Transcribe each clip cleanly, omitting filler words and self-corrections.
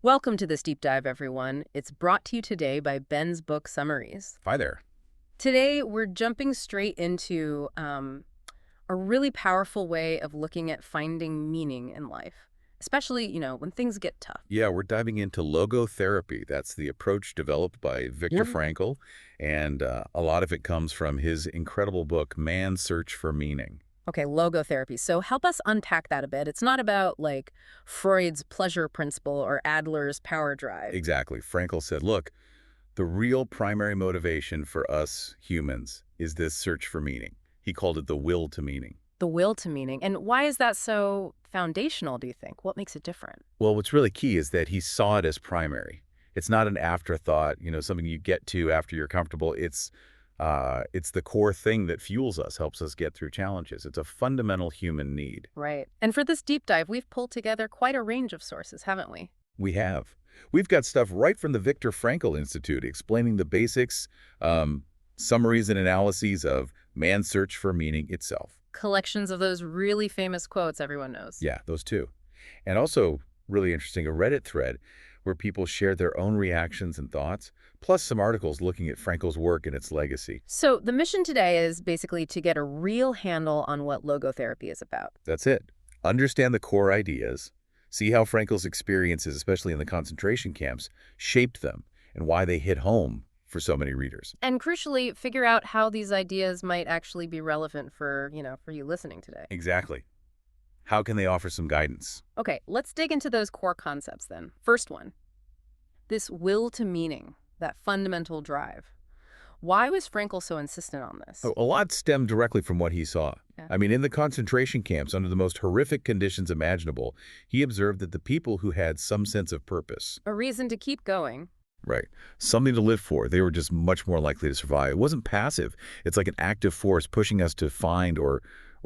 Welcome to this deep dive, everyone. It's brought to you today by Ben's Book Summaries. Hi there. Today, we're jumping straight into a really powerful way of looking at finding meaning in life, especially, when things get tough. Yeah, we're diving into logotherapy. That's the approach developed by Viktor Yeah. Frankl, and a lot of it comes from his incredible book, Man's Search for Meaning. Okay, logotherapy. So help us unpack that a bit. It's not about, like, Freud's pleasure principle or Adler's power drive. Exactly. Frankl said, look, the real primary motivation for us humans is this search for meaning. He called it the will to meaning. The will to meaning. And why is that so foundational, do you think? What makes it different? Well, what's really key is that he saw it as primary. It's not an afterthought, something you get to after you're comfortable. It's the core thing that fuels us, helps us get through challenges. It's a fundamental human need. Right. And for this deep dive, we've pulled together quite a range of sources, haven't we? We have. We've got stuff right from the Viktor Frankl Institute explaining the basics, summaries and analyses of man's search for meaning itself. Collections of those really famous quotes everyone knows. Yeah, those two. And also, really interesting, a Reddit thread where people share their own reactions and thoughts, plus some articles looking at Frankl's work and its legacy. So the mission today is basically to get a real handle on what logotherapy is about. That's it. Understand the core ideas, see how Frankl's experiences, especially in the concentration camps, shaped them and why they hit home for so many readers. And crucially, figure out how these ideas might actually be relevant for, for you listening today. Exactly. How can they offer some guidance? Okay, let's dig into those core concepts then. First one, this will to meaning, that fundamental drive. Why was Frankl so insistent on this? A lot stemmed directly from what he saw. Yeah. I mean, in the concentration camps, under the most horrific conditions imaginable, he observed that the people who had some sense of purpose, A reason to keep going. right, something to live for, they were just much more likely to survive. It wasn't passive. It's like an active force pushing us to find or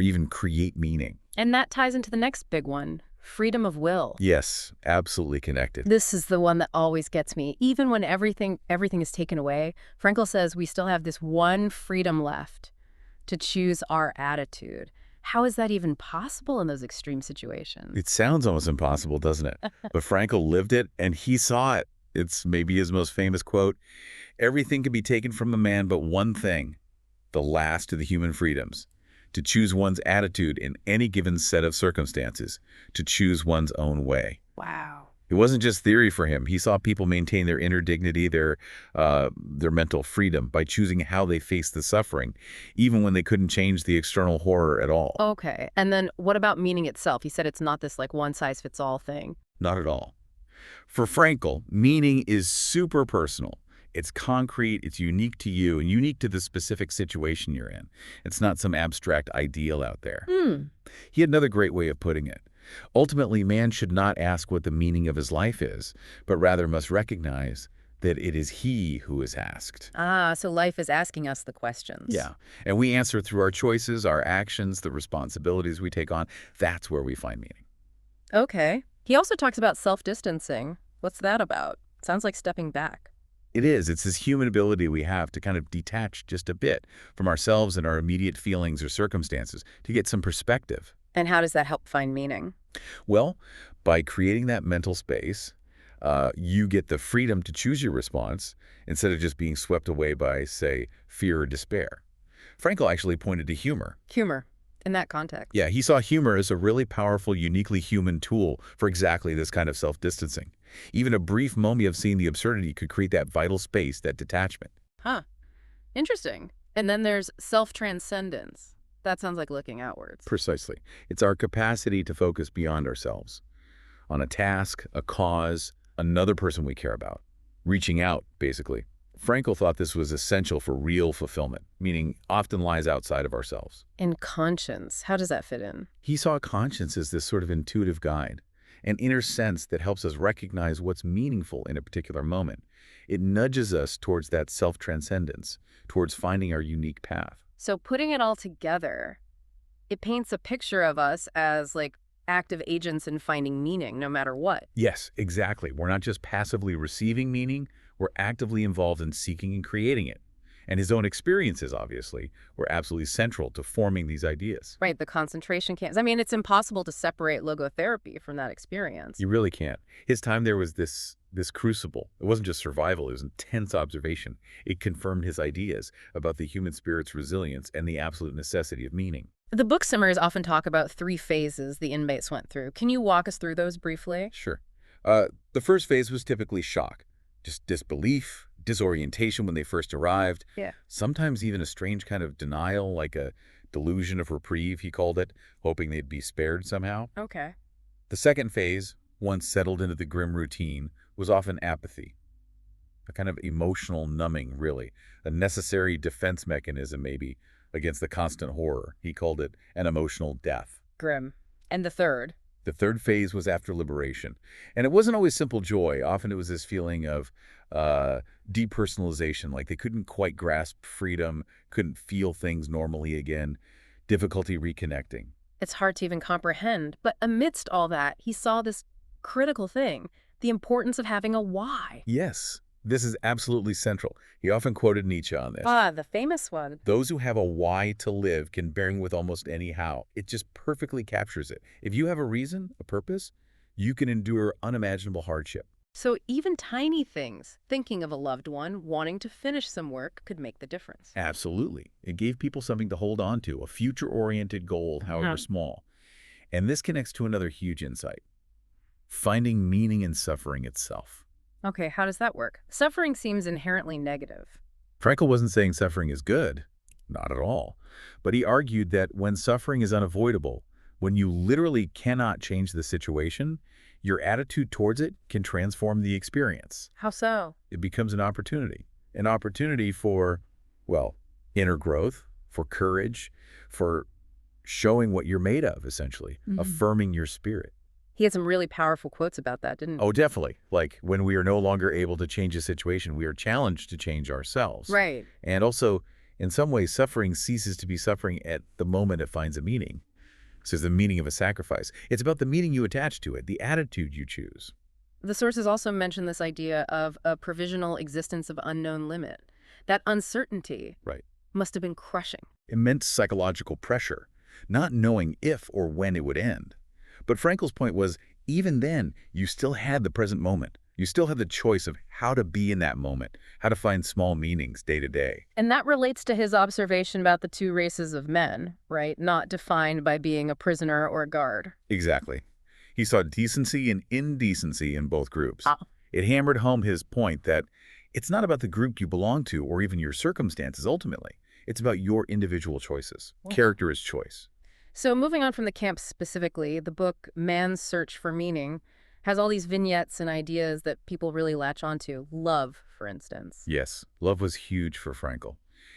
even create meaning. And that ties into the next big one, freedom of will. Yes, absolutely connected. This is the one that always gets me. Even when everything is taken away, Frankl says we still have this one freedom left to choose our attitude. How is that even possible in those extreme situations? It sounds almost impossible, doesn't it? But Frankl lived it, and he saw it. It's maybe his most famous quote. Everything can be taken from a man but one thing, the last of the human freedoms. To choose one's attitude in any given set of circumstances, to choose one's own way. Wow. It wasn't just theory for him. He saw people maintain their inner dignity, their mental freedom by choosing how they faced the suffering, even when they couldn't change the external horror at all. Okay. And then what about meaning itself? He said it's not this like one-size-fits-all thing. Not at all. For Frankl, meaning is super personal. It's concrete, it's unique to you, and unique to the specific situation you're in. It's not some abstract ideal out there. He had another great way of putting it. Ultimately, man should not ask what the meaning of his life is, but rather must recognize that it is he who is asked. Ah, so life is asking us the questions. Yeah, and we answer through our choices, our actions, the responsibilities we take on. That's where we find meaning. Okay. He also talks about self-distancing. What's that about? Sounds like stepping back. It is. It's this human ability we have to kind of detach just a bit from ourselves and our immediate feelings or circumstances to get some perspective. And how does that help find meaning? Well, by creating that mental space, you get the freedom to choose your response instead of just being swept away by, say, fear or despair. Frankl actually pointed to humor. Humor, in that context. Yeah, he saw humor as a really powerful, uniquely human tool for exactly this kind of self-distancing. Even a brief moment of seeing the absurdity could create that vital space, that detachment. Huh. Interesting. And then there's self-transcendence. That sounds like looking outwards. Precisely. It's our capacity to focus beyond ourselves, on a task, a cause, another person we care about. Reaching out, basically. Frankl thought this was essential for real fulfillment, meaning often lies outside of ourselves. And conscience, how does that fit in? He saw conscience as this sort of intuitive guide, an inner sense that helps us recognize what's meaningful in a particular moment. It nudges us towards that self-transcendence, towards finding our unique path. So putting it all together, it paints a picture of us as like active agents in finding meaning, no matter what. Yes, exactly. We're not just passively receiving meaning, we're actively involved in seeking and creating it. And his own experiences, obviously, were absolutely central to forming these ideas. Right, the concentration camps. I mean, it's impossible to separate logotherapy from that experience. You really can't. His time there was this crucible. It wasn't just survival, it was intense observation. It confirmed his ideas about the human spirit's resilience and the absolute necessity of meaning. The book summaries often talk about 3 phases the inmates went through. Can you walk us through those briefly? Sure. The first phase was typically shock, just disbelief, disorientation when they first arrived. Yeah. Sometimes even a strange kind of denial, like a delusion of reprieve, he called it, hoping they'd be spared somehow. Okay. The second phase, once settled into the grim routine, was often apathy, a kind of emotional numbing, really, a necessary defense mechanism, maybe, against the constant horror. He called it an emotional death. Grim. And the third? The third phase was after liberation. And it wasn't always simple joy. Often it was this feeling of depersonalization, like they couldn't quite grasp freedom, couldn't feel things normally again, difficulty reconnecting. It's hard to even comprehend. But amidst all that, he saw this critical thing, the importance of having a why. Yes, this is absolutely central. He often quoted Nietzsche on this. Ah, the famous one. Those who have a why to live can bear with almost any how. It just perfectly captures it. If you have a reason, a purpose, you can endure unimaginable hardship. So even tiny things, thinking of a loved one, wanting to finish some work, could make the difference. Absolutely. It gave people something to hold on to, a future-oriented goal, however small. And this connects to another huge insight: finding meaning in suffering itself. Okay, how does that work? Suffering seems inherently negative. Frankl wasn't saying suffering is good. Not at all. But he argued that when suffering is unavoidable, when you literally cannot change the situation, your attitude towards it can transform the experience. How so? It becomes an opportunity for, well, inner growth, for courage, for showing what you're made of, essentially, affirming your spirit. He had some really powerful quotes about that, didn't he? Oh, definitely. Like, when we are no longer able to change a situation, we are challenged to change ourselves. Right. And also, in some ways, suffering ceases to be suffering at the moment it finds a meaning. So it's the meaning of a sacrifice. It's about the meaning you attach to it, the attitude you choose. The sources also mention this idea of a provisional existence of unknown limit. That uncertainty must have been crushing. Immense psychological pressure, not knowing if or when it would end. But Frankl's point was, even then, you still had the present moment. You still had the choice of how to be in that moment, how to find small meanings day to day. And that relates to his observation about the 2 races of men, right? Not defined by being a prisoner or a guard. Exactly. He saw decency and indecency in both groups. It hammered home his point that it's not about the group you belong to or even your circumstances ultimately. It's about your individual choices. Character is choice. So moving on from the camp specifically, the book Man's Search for Meaning has all these vignettes and ideas that people really latch onto. Love, for instance. Yes, love was huge for Frankl.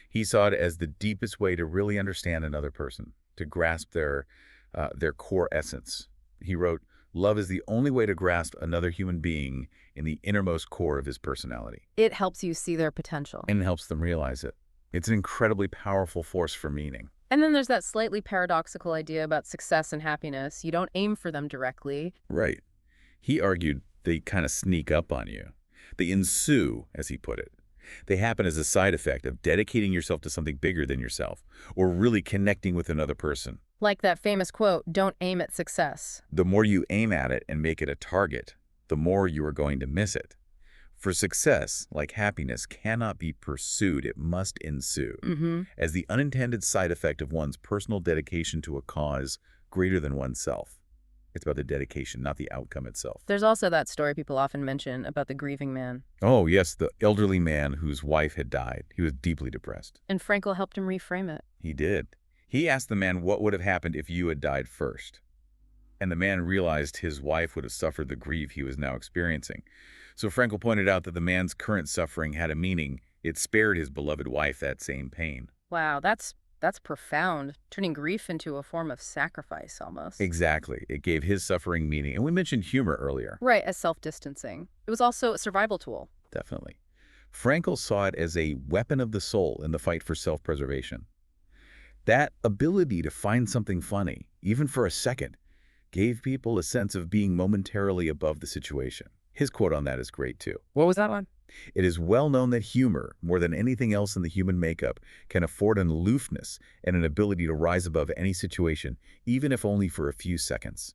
He saw it as the deepest way to really understand another person, to grasp their core essence. He wrote, "Love is the only way to grasp another human being in the innermost core of his personality." It helps you see their potential. And helps them realize it. It's an incredibly powerful force for meaning. And then there's that slightly paradoxical idea about success and happiness. You don't aim for them directly. Right. He argued they kind of sneak up on you. They ensue, as he put it. They happen as a side effect of dedicating yourself to something bigger than yourself, or really connecting with another person. Like that famous quote, "Don't aim at success." The more you aim at it and make it a target, the more you are going to miss it. For success, like happiness, cannot be pursued. It must ensue as the unintended side effect of one's personal dedication to a cause greater than oneself. It's about the dedication, not the outcome itself. There's also that story people often mention about the grieving man. Oh, yes, the elderly man whose wife had died. He was deeply depressed. And Frankl helped him reframe it. He did. He asked the man what would have happened if you had died first. And the man realized his wife would have suffered the grief he was now experiencing. So Frankl pointed out that the man's current suffering had a meaning. It spared his beloved wife that same pain. Wow, that's profound, turning grief into a form of sacrifice almost. Exactly. It gave his suffering meaning. And we mentioned humor earlier. Right, as self-distancing. It was also a survival tool. Definitely. Frankl saw it as a weapon of the soul in the fight for self-preservation. That ability to find something funny, even for a second, gave people a sense of being momentarily above the situation. His quote on that is great, too. What was that one? It is well known that humor, more than anything else in the human makeup, can afford an aloofness and an ability to rise above any situation, even if only for a few seconds.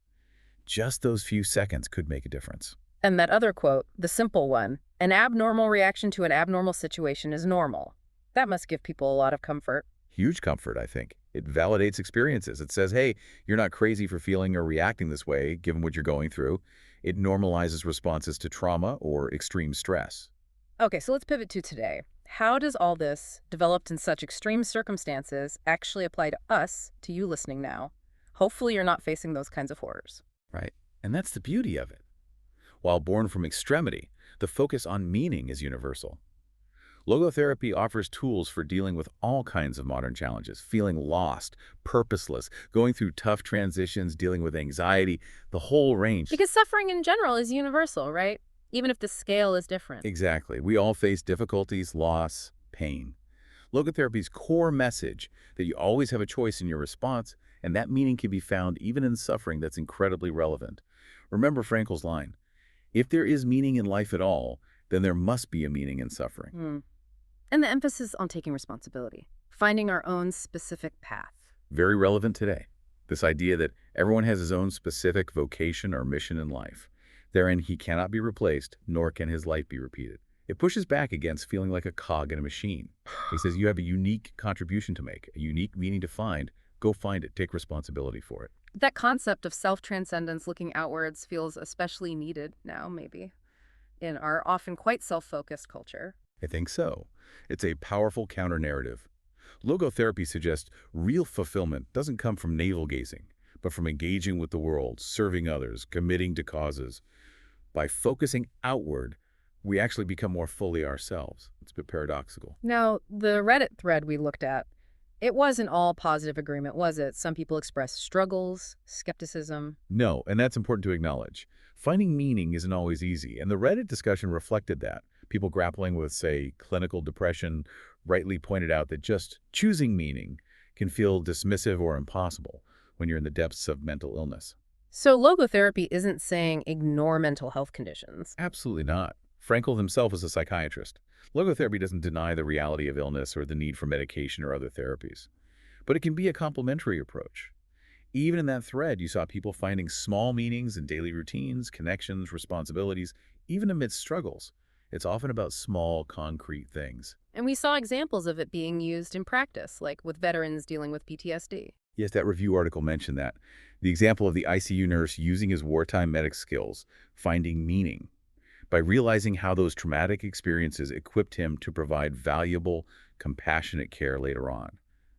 Just those few seconds could make a difference. And that other quote, the simple one, an abnormal reaction to an abnormal situation is normal. That must give people a lot of comfort. Huge comfort, I think. It validates experiences. It says, hey, you're not crazy for feeling or reacting this way, given what you're going through. It normalizes responses to trauma or extreme stress. Okay, so let's pivot to today. How does all this, developed in such extreme circumstances, actually apply to us, to you listening now? Hopefully you're not facing those kinds of horrors. Right. And that's the beauty of it. While born from extremity, the focus on meaning is universal. Logotherapy offers tools for dealing with all kinds of modern challenges, feeling lost, purposeless, going through tough transitions, dealing with anxiety, the whole range. Because suffering in general is universal, right? Even if the scale is different. Exactly. We all face difficulties, loss, pain. Logotherapy's core message that you always have a choice in your response, and that meaning can be found even in suffering that's incredibly relevant. Remember Frankl's line, if there is meaning in life at all, then there must be a meaning in suffering. And the emphasis on taking responsibility, finding our own specific path. Very relevant today. This idea that everyone has his own specific vocation or mission in life. Therein he cannot be replaced, nor can his life be repeated. It pushes back against feeling like a cog in a machine. He says you have a unique contribution to make, a unique meaning to find. Go find it. Take responsibility for it. That concept of self-transcendence, looking outwards, feels especially needed now, maybe, in our often quite self-focused culture. I think so. It's a powerful counter-narrative. Logotherapy suggests real fulfillment doesn't come from navel-gazing, but from engaging with the world, serving others, committing to causes. By focusing outward, we actually become more fully ourselves. It's a bit paradoxical. Now, the Reddit thread we looked at, it wasn't all positive agreement, was it? Some people expressed struggles, skepticism. No, and that's important to acknowledge. Finding meaning isn't always easy, and the Reddit discussion reflected that. People grappling with, say, clinical depression rightly pointed out that just choosing meaning can feel dismissive or impossible when you're in the depths of mental illness. So logotherapy isn't saying ignore mental health conditions. Absolutely not. Frankl himself is a psychiatrist. Logotherapy doesn't deny the reality of illness or the need for medication or other therapies. But it can be a complementary approach. Even in that thread, you saw people finding small meanings in daily routines, connections, responsibilities, even amidst struggles. It's often about small, concrete things. And we saw examples of it being used in practice, like with veterans dealing with PTSD. Yes, that review article mentioned that. The example of the ICU nurse using his wartime medic skills, finding meaning, by realizing how those traumatic experiences equipped him to provide valuable, compassionate care later on.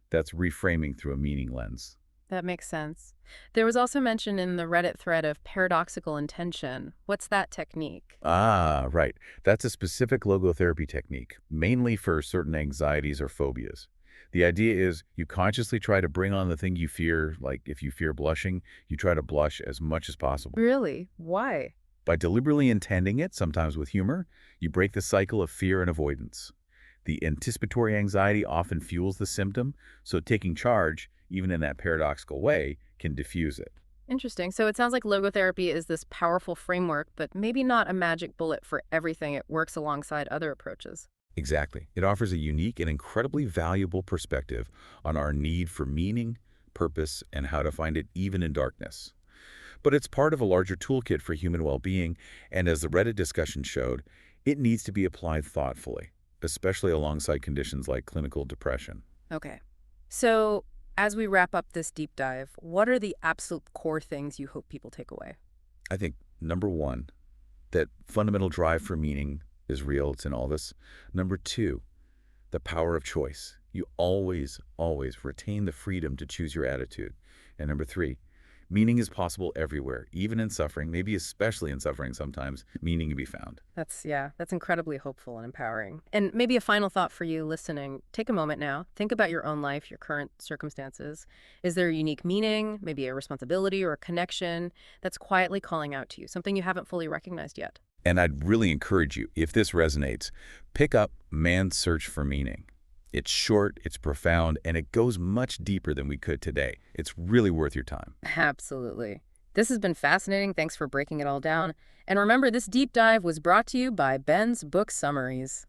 That's reframing through a meaning lens. That makes sense. There was also mention in the Reddit thread of paradoxical intention. What's that technique? Ah, right. That's a specific logotherapy technique, mainly for certain anxieties or phobias. The idea is you consciously try to bring on the thing you fear, like if you fear blushing, you try to blush as much as possible. Really? Why? By deliberately intending it, sometimes with humor, you break the cycle of fear and avoidance. The anticipatory anxiety often fuels the symptom, so taking charge, even in that paradoxical way, can diffuse it. Interesting. So it sounds like logotherapy is this powerful framework, but maybe not a magic bullet for everything. It works alongside other approaches. Exactly. It offers a unique and incredibly valuable perspective on our need for meaning, purpose, and how to find it even in darkness. But it's part of a larger toolkit for human well-being, and as the Reddit discussion showed, it needs to be applied thoughtfully, especially alongside conditions like clinical depression. Okay. So as we wrap up this deep dive, what are the absolute core things you hope people take away? I think, number one, that fundamental drive for meaning is real. It's in all of us. Number two, the power of choice. You always, always retain the freedom to choose your attitude. And number three, meaning is possible everywhere, even in suffering, maybe especially in suffering sometimes, meaning can be found. That's incredibly hopeful and empowering. And maybe a final thought for you listening. Take a moment now. Think about your own life, your current circumstances. Is there a unique meaning, maybe a responsibility or a connection that's quietly calling out to you, something you haven't fully recognized yet? And I'd really encourage you, if this resonates, pick up Man's Search for Meaning. It's short, it's profound, and it goes much deeper than we could today. It's really worth your time. Absolutely. This has been fascinating. Thanks for breaking it all down. And remember, this deep dive was brought to you by Ben's Book Summaries.